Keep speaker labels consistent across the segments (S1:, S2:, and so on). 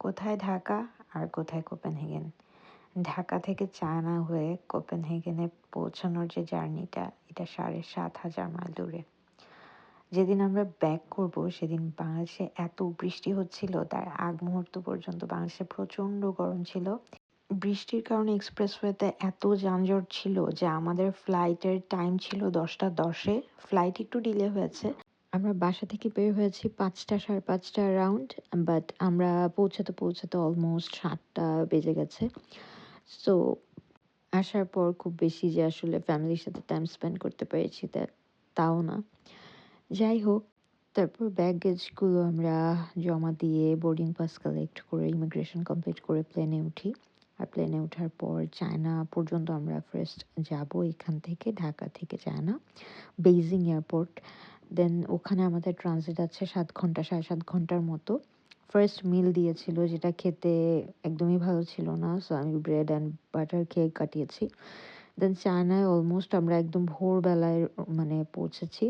S1: কোথায় ঢাকা আর কোথায় কোপেনহেগেন। ঢাকা থেকে চায়না হয়ে কোপেনহেগেনে পৌঁছানোর যে জার্নিটা, এটা ৭,৫০০ মাইল দূরে। যেদিন আমরা ব্যাক করব সেদিন বাংলাদেশে এত বৃষ্টি হচ্ছিল, তার আগ মুহূর্ত পর্যন্ত বাংলাদেশে প্রচণ্ড গরম ছিল। বৃষ্টির কারণে এক্সপ্রেসওয়েতে এত যানজট ছিল যে আমাদের ফ্লাইটের টাইম ছিল 10টা 10-এ। ফ্লাইট একটু ডিলে হয়েছে। আমরা বাসা থেকে বের হয়েছি 5টা 5:30 অ্যারাউন্ড, বাট আমরা পৌঁছাতে পৌঁছাতে অলমোস্ট 7টা বেজে গেছে। সো আসার পর খুব বেশি যে আসলে ফ্যামিলির সাথে টাইম স্পেন্ড করতে পেরেছি তাও না। যাই হোক, তারপর ব্যাগেজগুলো আমরা জমা দিয়ে বোর্ডিং পাস কালেক্ট করে ইমিগ্রেশন কমপ্লিট করে প্লেনে উঠি। আর প্লেনে ওঠার পর চায়না পর্যন্ত আমরা ফার্স্ট যাব, এখান থেকে ঢাকা থেকে চায়না বেইজিং এয়ারপোর্ট। দেন ওখানে আমাদের ট্রানজিট আছে 7 ঘন্টা 7.5 ঘন্টার মতো। ফার্স্ট মিল দিয়েছিল, যেটা খেতে একদমই ভালো ছিল না, সো আমি ব্রেড অ্যান্ড বাটার খেয়ে কাটিয়েছি। দেন চায়নায় অলমোস্ট আমরা একদম ভোরবেলায় মানে পৌঁছেছি।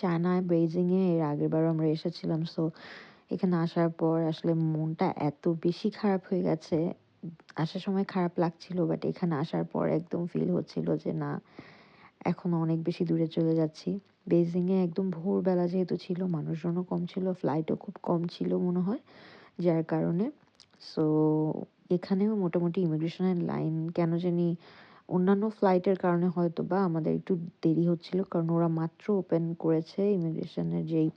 S1: চায়নায় বেইজিংয়ে এর আগেরবারও আমরা এসেছিলাম। সো এখানে আসার পর আসলে মনটা এত বেশি খারাপ হয়ে গেছে। আসার সময় খারাপ লাগছিল, বাট এখানে আসার পর একদম ফিল হচ্ছিল যে না, এখনো অনেক বেশি দূরে চলে যাচ্ছি। বেইজিংয়ে একদম ভোরবেলা যেহেতু ছিল, মানুষজনও কম ছিল, ফ্লাইটও খুব কম ছিল মনে হয়, যার কারণে। সো এখানেও মোটামুটি ইমিগ্রেশনের লাইন কেন জানি অন্যান্য ফ্লাইটের কারণে হয়তো বা আমাদের একটু দেরি হচ্ছিল, কারণ ওরা মাত্র ওপেন করেছে ইমিগ্রেশনের যেই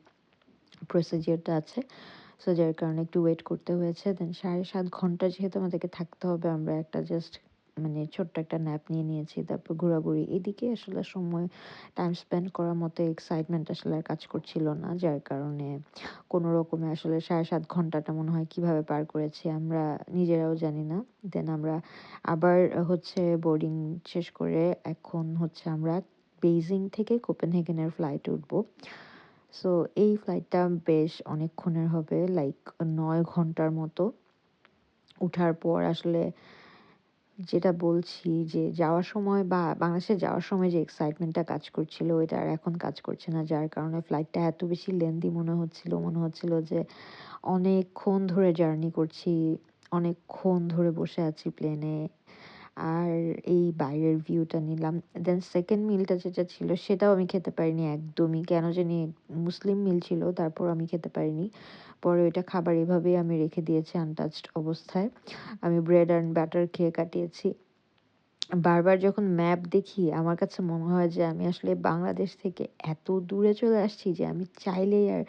S1: প্রসিজিওরটা আছে। সো যার কারণে একটু ওয়েট করতে হয়েছে। দেন 7.5 ঘন্টা যেহেতু আমাদেরকে থাকতে হবে, আমরা একটা জাস্ট মানে ছোট্ট একটা ন্যাপ নিয়ে নিয়েছি। তারপর ঘোরাঘুরি, এদিকে আসলে সময় টাইম স্পেন্ড করার মতো এক্সাইটমেন্ট আসলে আর কাজ করছিল না, যার কারণে কোনো রকমে আসলে 7.5 ঘন্টাটা মনে হয় কিভাবে পার করেছি আমরা নিজেরাও জানি না। দেন আমরা আবার হচ্ছে বোর্ডিং শেষ করে এখন হচ্ছে আমরা বেইজিং থেকে কোপেনহেগেনের ফ্লাইটে উঠবো। সো এই ফ্লাইটটা বেশ অনেকক্ষণের হবে, লাইক 9 ঘন্টার মতো। উঠার পর আসলে যেটা বলছি যে যাওয়ার সময় বা বাংলাদেশে যাওয়ার সময় যে এক্সাইটমেন্টটা কাজ করছিল, ওইটা আর এখন কাজ করছে না, যার কারণে ফ্লাইটটা এত বেশি লেন্দি মনে হচ্ছিল যে অনেকক্ষণ ধরে জার্নি করছি, অনেকক্ষণ ধরে বসে আছি প্লেনে। আর এই বাইরের ভিউটা নিলাম। দেন সেকেন্ড মিলটা যেটা ছিল সেটাও আমি খেতে পারিনি একদমই। কেন জানি মুসলিম মিল ছিল, তারপর আমি খেতে পারিনি। পরে ওইটা খাবার এভাবেই আমি রেখে দিয়েছি আনটাচড অবস্থায়। আমি ব্রেড অ্যান্ড বাটার খেয়ে কাটিয়েছি। বারবার যখন ম্যাপ দেখি আমার কাছে মনে হয় যে আমি আসলে বাংলাদেশ থেকে এত দূরে চলে আসছি যে আমি চাইলেই আর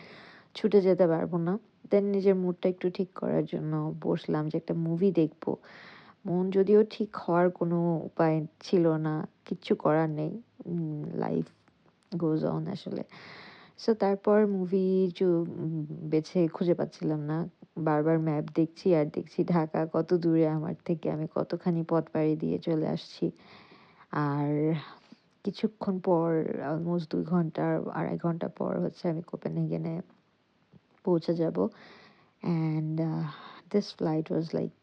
S1: ছুটে যেতে পারবো না। দেন নিজের মুডটা একটু ঠিক করার জন্য বসলাম যে একটা মুভি দেখবো। মন যদিও ঠিক হওয়ার কোনো উপায় ছিল না, কিচ্ছু করার নেই। লাইফ গোজ অন আসলে। সো তারপর মুভি চু উম বেছে খুঁজে পাচ্ছিলাম না। বারবার ম্যাপ দেখছি আর দেখছি ঢাকা কত দূরে আমার থেকে, আমি কতখানি পথ পাড়ি দিয়ে চলে আসছি। আর কিছুক্ষণ পর অলমোস্ট ২ ঘন্টা ২.৫ ঘন্টা পর হচ্ছে আমি কোপেনহেগেনে পৌঁছে যাব। And this flight was like,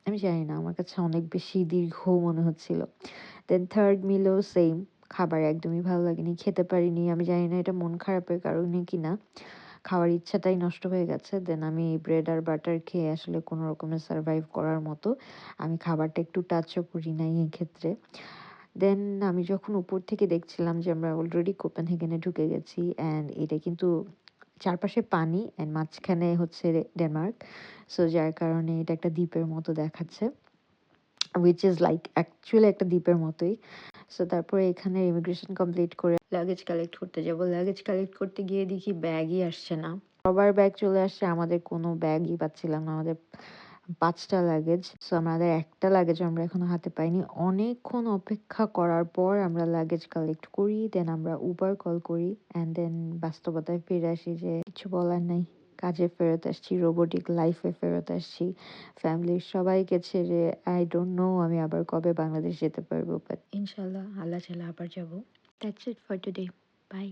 S1: আমি জানি না, আমার কাছে অনেক বেশি দীর্ঘ মনে হচ্ছিল। দেন থার্ড মিলেও সেম, খাবার একদমই ভালো লাগেনি, খেতে পারিনি। আমি জানি না এটা মন খারাপের কারণে কিনা, খাওয়ার ইচ্ছাটাই নষ্ট হয়ে গেছে। দেন আমি ব্রেড আর বাটার খেয়ে আসলে কোনো রকমে সারভাইভ করার মতো, আমি খাবারটা একটু টাচও করি নাই এই ক্ষেত্রে। দেন আমি যখন উপর থেকে দেখছিলাম যে আমরা অলরেডি কোপেনহেগেনে ঢুকে গেছি, অ্যান্ড এটা কিন্তু চারপাশে পানি অ্যান্ড মাঝখানে হচ্ছে ডেনমার্ক। সো যার কারণে এটা একটা দ্বীপের মতো দেখাচ্ছে, which is like actually একটা দ্বীপের মতোই। সো তারপরে এখানে ইমিগ্রেশন কমপ্লিট করে লাগেজ কালেক্ট করতে যাব। লাগেজ কালেক্ট করতে গিয়ে দেখি ব্যাগই আসছে না। সবার ব্যাগ চলে আসছে, আমাদের কোনো ব্যাগই পাচ্ছিলাম না। আমাদের ৫টা লাগেজ। সো আমাদের একটা লাগেজও আমরা এখনো হাতে পাইনি। অনেকক্ষণ অপেক্ষা করার পর আমরা লাগেজ কালেক্ট করি। দেন আমরা উবার কল করি অ্যান্ড দেন বাস্তবতায় ফিরে আসি যে কিছু বলার নাই। কাজে ফেরত আসছি, রোবটিক লাইফে ফেরত আসছি। ফ্যামিলির সবাইকে ছেড়ে আই ডোন্ট নো আমি আবার কবে বাংলাদেশ যেতে পারবো। বাট ইনশাআল্লাহ আল্লাহ চাইলে আবার যাব। That's it for today. By.